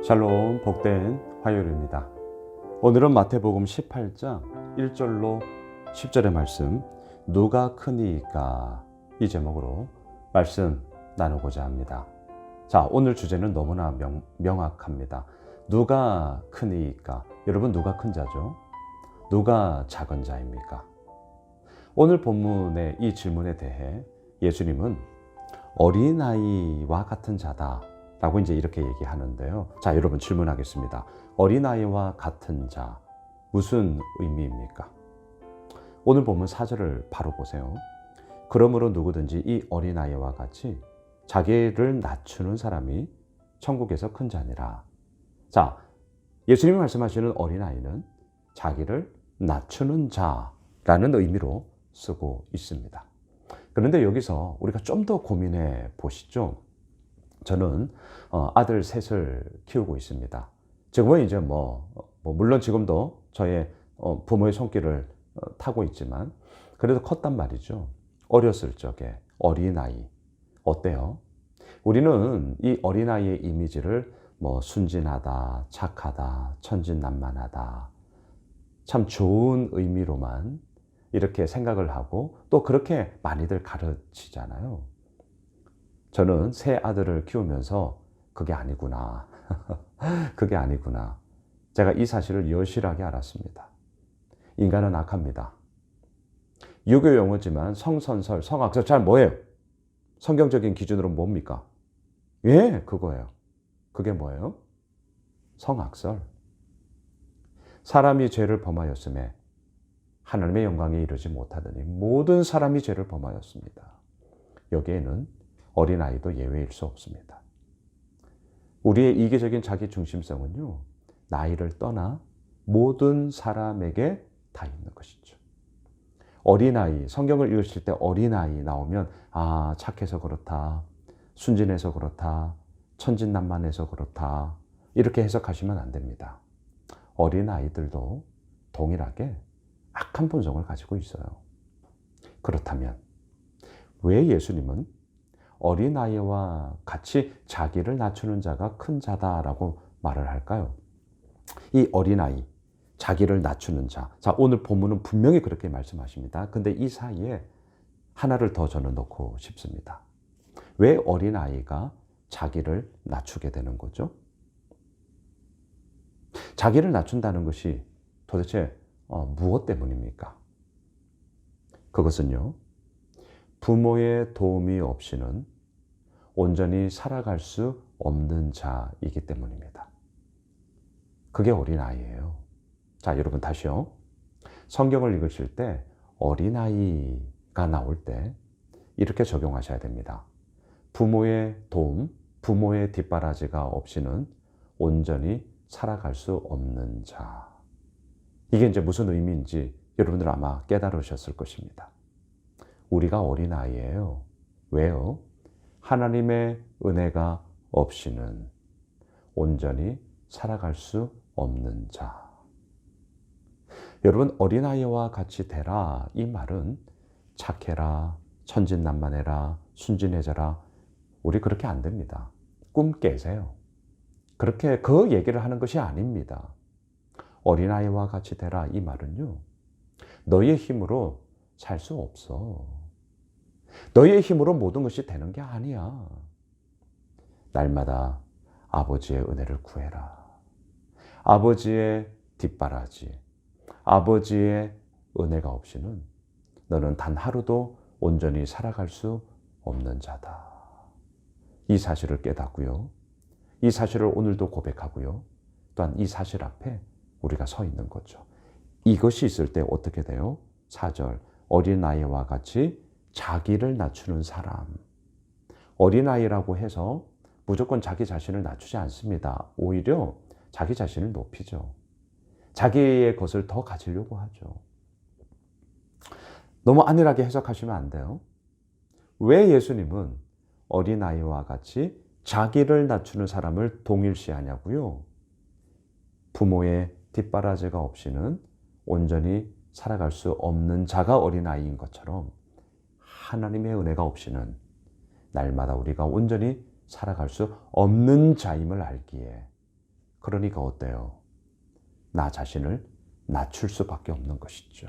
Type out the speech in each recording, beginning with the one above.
샬롬, 복된 화요일입니다. 오늘은 마태복음 18장 1절로 10절의 말씀, 누가 크니이까, 이 제목으로 말씀 나누고자 합니다. 자, 오늘 주제는 너무나 명확합니다. 누가 크니이까? 여러분, 누가 큰 자죠? 누가 작은 자입니까? 오늘 본문의 이 질문에 대해 예수님은 어린아이와 같은 자다 라고 이제 이렇게 얘기하는데요. 자, 여러분 질문하겠습니다. 어린아이와 같은 자, 무슨 의미입니까? 오늘 본문 4절을 바로 보세요. 그러므로 누구든지 이 어린아이와 같이 자기를 낮추는 사람이 천국에서 큰 자니라. 자, 예수님이 말씀하시는 어린아이는 자기를 낮추는 자라는 의미로 쓰고 있습니다. 그런데 여기서 우리가 좀 더 고민해 보시죠. 저는 아들 셋을 키우고 있습니다. 지금은 이제 물론 지금도 저의 부모의 손길을 타고 있지만 그래도 컸단 말이죠. 어렸을 적에 어린아이 어때요? 우리는 이 어린아이의 이미지를 순진하다, 착하다, 천진난만하다, 참 좋은 의미로만 이렇게 생각을 하고 또 그렇게 많이들 가르치잖아요. 저는 세 아들을 키우면서 그게 아니구나. 그게 아니구나. 제가 이 사실을 여실하게 알았습니다. 인간은 악합니다. 유교 용어지만 성선설, 성악설 잘 뭐예요? 성경적인 기준으로 뭡니까? 예, 그거예요. 그게 뭐예요? 성악설. 사람이 죄를 범하였음에 하나님의 영광에 이르지 못하더니 모든 사람이 죄를 범하였습니다. 여기에는 어린아이도 예외일 수 없습니다. 우리의 이기적인 자기 중심성은요, 나이를 떠나 모든 사람에게 다 있는 것이죠. 어린아이, 성경을 읽으실 때 어린아이 나오면 착해서 그렇다, 순진해서 그렇다, 천진난만해서 그렇다, 이렇게 해석하시면 안 됩니다. 어린아이들도 동일하게 악한 본성을 가지고 있어요. 그렇다면 왜 예수님은 어린아이와 같이 자기를 낮추는 자가 큰 자다라고 말을 할까요? 이 어린아이, 자기를 낮추는 자. 자, 오늘 본문은 분명히 그렇게 말씀하십니다. 근데 이 사이에 하나를 더 저는 넣고 싶습니다. 왜 어린아이가 자기를 낮추게 되는 거죠? 자기를 낮춘다는 것이 도대체 무엇 때문입니까? 그것은요, 부모의 도움이 없이는 온전히 살아갈 수 없는 자이기 때문입니다. 그게 어린아이예요. 자, 여러분 다시요. 성경을 읽으실 때 어린아이가 나올 때 이렇게 적용하셔야 됩니다. 부모의 도움, 부모의 뒷바라지가 없이는 온전히 살아갈 수 없는 자. 이게 이제 무슨 의미인지 여러분들 아마 깨달으셨을 것입니다. 우리가 어린아이예요. 왜요? 하나님의 은혜가 없이는 온전히 살아갈 수 없는 자. 여러분, 어린아이와 같이 되라, 이 말은 착해라, 천진난만해라, 순진해져라, 우리 그렇게 안 됩니다. 꿈 깨세요. 그렇게 그 얘기를 하는 것이 아닙니다. 어린아이와 같이 되라, 이 말은요, 너의 힘으로 살 수 없어. 너의 힘으로 모든 것이 되는 게 아니야. 날마다 아버지의 은혜를 구해라. 아버지의 뒷바라지, 아버지의 은혜가 없이는 너는 단 하루도 온전히 살아갈 수 없는 자다. 이 사실을 깨닫고요. 이 사실을 오늘도 고백하고요. 또한 이 사실 앞에 우리가 서 있는 거죠. 이것이 있을 때 어떻게 돼요? 4절, 어린아이와 같이 자기를 낮추는 사람. 어린아이라고 해서 무조건 자기 자신을 낮추지 않습니다. 오히려 자기 자신을 높이죠. 자기의 것을 더 가지려고 하죠. 너무 안일하게 해석하시면 안 돼요. 왜 예수님은 어린아이와 같이 자기를 낮추는 사람을 동일시하냐고요? 부모의 뒷바라지가 없이는 온전히 살아갈 수 없는 자가 어린아이인 것처럼 하나님의 은혜가 없이는 날마다 우리가 온전히 살아갈 수 없는 자임을 알기에 그러니까 어때요? 나 자신을 낮출 수밖에 없는 것이죠.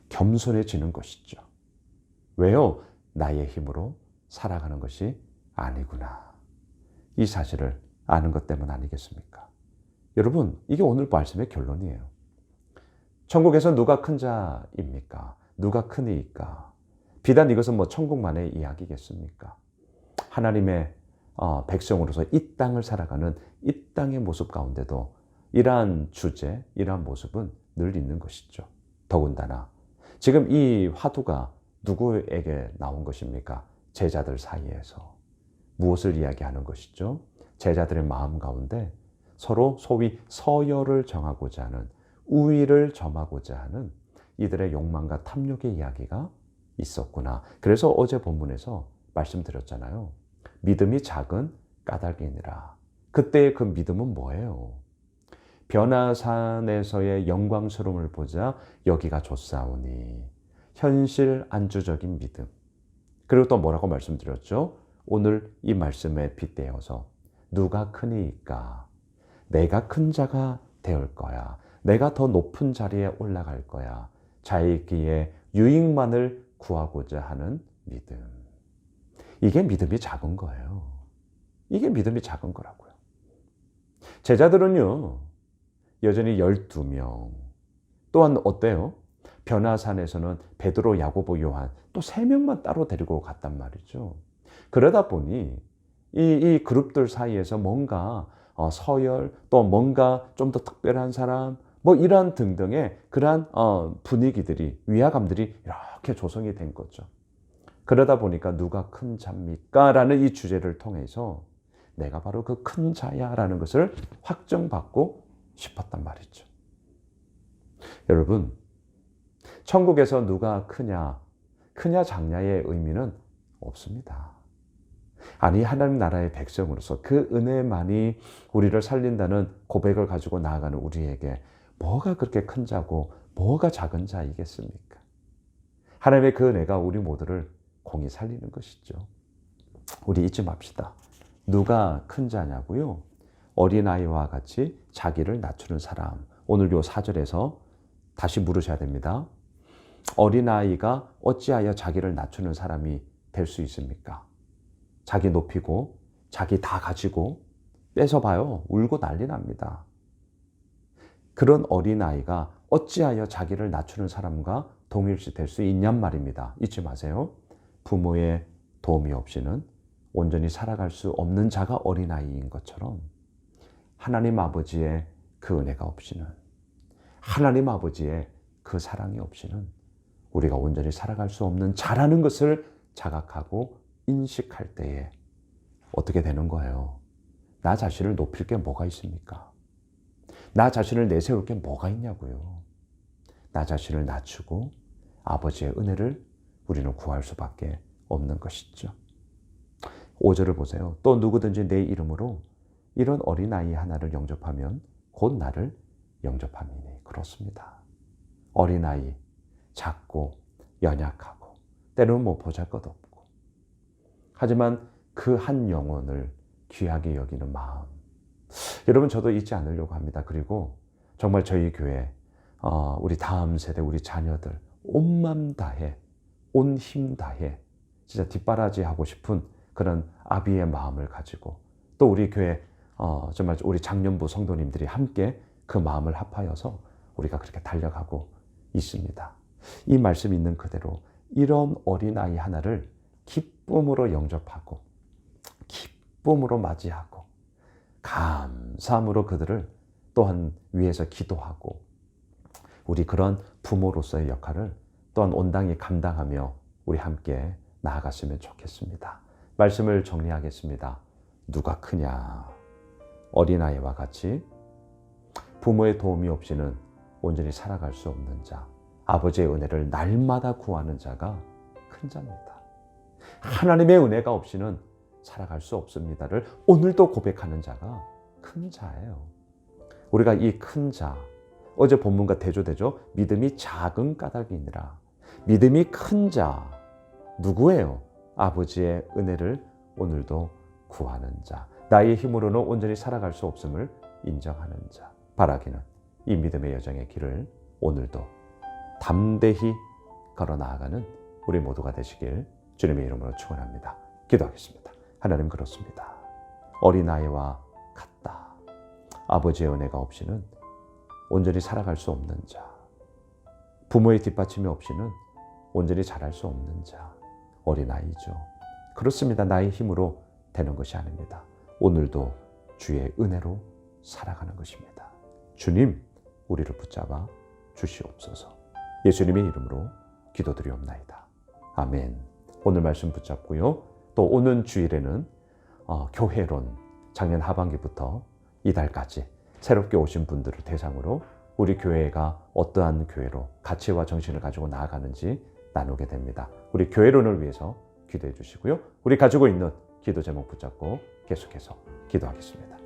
겸손해지는 것이죠. 왜요? 나의 힘으로 살아가는 것이 아니구나. 이 사실을 아는 것 때문 아니겠습니까? 여러분, 이게 오늘 말씀의 결론이에요. 천국에서 누가 큰 자입니까? 누가 크니까? 비단 이것은 천국만의 이야기겠습니까? 하나님의 백성으로서 이 땅을 살아가는 이 땅의 모습 가운데도 이러한 주제, 이러한 모습은 늘 있는 것이죠. 더군다나 지금 이 화두가 누구에게 나온 것입니까? 제자들 사이에서. 무엇을 이야기하는 것이죠? 제자들의 마음 가운데 서로 소위 서열을 정하고자 하는, 우위를 점하고자 하는 이들의 욕망과 탐욕의 이야기가 있었구나. 그래서 어제 본문에서 말씀드렸잖아요. 믿음이 작은 까닭이니라. 그때의 그 믿음은 뭐예요? 변화산에서의 영광스러움을 보자 여기가 좋사오니. 현실 안주적인 믿음. 그리고 또 뭐라고 말씀드렸죠? 오늘 이 말씀에 빗대어서 누가 크니까? 내가 큰 자가 되올 거야. 내가 더 높은 자리에 올라갈 거야. 자기의 유익만을 구하고자 하는 믿음. 이게 믿음이 작은 거예요. 이게 믿음이 작은 거라고요. 제자들은요, 여전히 12명. 또한 어때요? 변화산에서는 베드로, 야고보, 요한 또 3명만 따로 데리고 갔단 말이죠. 그러다 보니 이 그룹들 사이에서 뭔가 서열, 또 뭔가 좀 더 특별한 사람, 이러한 등등의 그러한 분위기들이, 위화감들이 이렇게 조성이 된 거죠. 그러다 보니까 누가 큰 자입니까? 라는 이 주제를 통해서 내가 바로 그 큰 자야 라는 것을 확정받고 싶었단 말이죠. 여러분, 천국에서 누가 크냐 작냐의 의미는 없습니다. 아니, 하나님 나라의 백성으로서 그 은혜만이 우리를 살린다는 고백을 가지고 나아가는 우리에게 뭐가 그렇게 큰 자고 뭐가 작은 자이겠습니까? 하나님의 그 은혜가 우리 모두를 공히 살리는 것이죠. 우리 잊지 맙시다. 누가 큰 자냐고요? 어린아이와 같이 자기를 낮추는 사람. 오늘 요 4절에서 다시 물으셔야 됩니다. 어린아이가 어찌하여 자기를 낮추는 사람이 될 수 있습니까? 자기 높이고 자기 다 가지고 뺏어봐요. 울고 난리 납니다. 그런 어린아이가 어찌하여 자기를 낮추는 사람과 동일시 될 수 있냔 말입니다. 잊지 마세요. 부모의 도움이 없이는 온전히 살아갈 수 없는 자가 어린아이인 것처럼 하나님 아버지의 그 은혜가 없이는, 하나님 아버지의 그 사랑이 없이는 우리가 온전히 살아갈 수 없는 자라는 것을 자각하고 인식할 때에 어떻게 되는 거예요? 나 자신을 높일 게 뭐가 있습니까? 나 자신을 내세울 게 뭐가 있냐고요. 나 자신을 낮추고 아버지의 은혜를 우리는 구할 수밖에 없는 것이죠. 5절을 보세요. 또 누구든지 내 이름으로 이런 어린아이 하나를 영접하면 곧 나를 영접함이니. 그렇습니다. 어린아이, 작고 연약하고 때로는 보잘것없고, 하지만 그 한 영혼을 귀하게 여기는 마음, 여러분, 저도 잊지 않으려고 합니다. 그리고 정말 저희 교회, 우리 다음 세대, 우리 자녀들 온 맘 다해, 온 힘 다해 진짜 뒷바라지하고 싶은 그런 아비의 마음을 가지고, 또 우리 교회 정말 우리 장년부 성도님들이 함께 그 마음을 합하여서 우리가 그렇게 달려가고 있습니다. 이 말씀 있는 그대로 이런 어린아이 하나를 기쁨으로 영접하고 기쁨으로 맞이하고 감사함으로 그들을 또한 위해서 기도하고, 우리 그런 부모로서의 역할을 또한 온당히 감당하며 우리 함께 나아갔으면 좋겠습니다. 말씀을 정리하겠습니다. 누가 크냐? 어린아이와 같이 부모의 도움이 없이는 온전히 살아갈 수 없는 자, 아버지의 은혜를 날마다 구하는 자가 큰 자입니다. 하나님의 은혜가 없이는 살아갈 수 없습니다를 오늘도 고백하는 자가 큰 자예요. 우리가 이 큰 자, 어제 본문과 대조되죠. 믿음이 작은 까닭이니라. 믿음이 큰 자 누구예요? 아버지의 은혜를 오늘도 구하는 자, 나의 힘으로는 온전히 살아갈 수 없음을 인정하는 자. 바라기는 이 믿음의 여정의 길을 오늘도 담대히 걸어 나아가는 우리 모두가 되시길 주님의 이름으로 축원합니다. 기도하겠습니다. 하나님, 그렇습니다. 어린아이와 같다. 아버지의 은혜가 없이는 온전히 살아갈 수 없는 자. 부모의 뒷받침이 없이는 온전히 자랄 수 없는 자. 어린아이죠. 그렇습니다. 나의 힘으로 되는 것이 아닙니다. 오늘도 주의 은혜로 살아가는 것입니다. 주님, 우리를 붙잡아 주시옵소서. 예수님의 이름으로 기도드리옵나이다. 아멘. 오늘 말씀 붙잡고요. 또 오는 주일에는 교회론, 작년 하반기부터 이달까지 새롭게 오신 분들을 대상으로 우리 교회가 어떠한 교회로 가치와 정신을 가지고 나아가는지 나누게 됩니다. 우리 교회론을 위해서 기도해 주시고요. 우리 가지고 있는 기도 제목 붙잡고 계속해서 기도하겠습니다.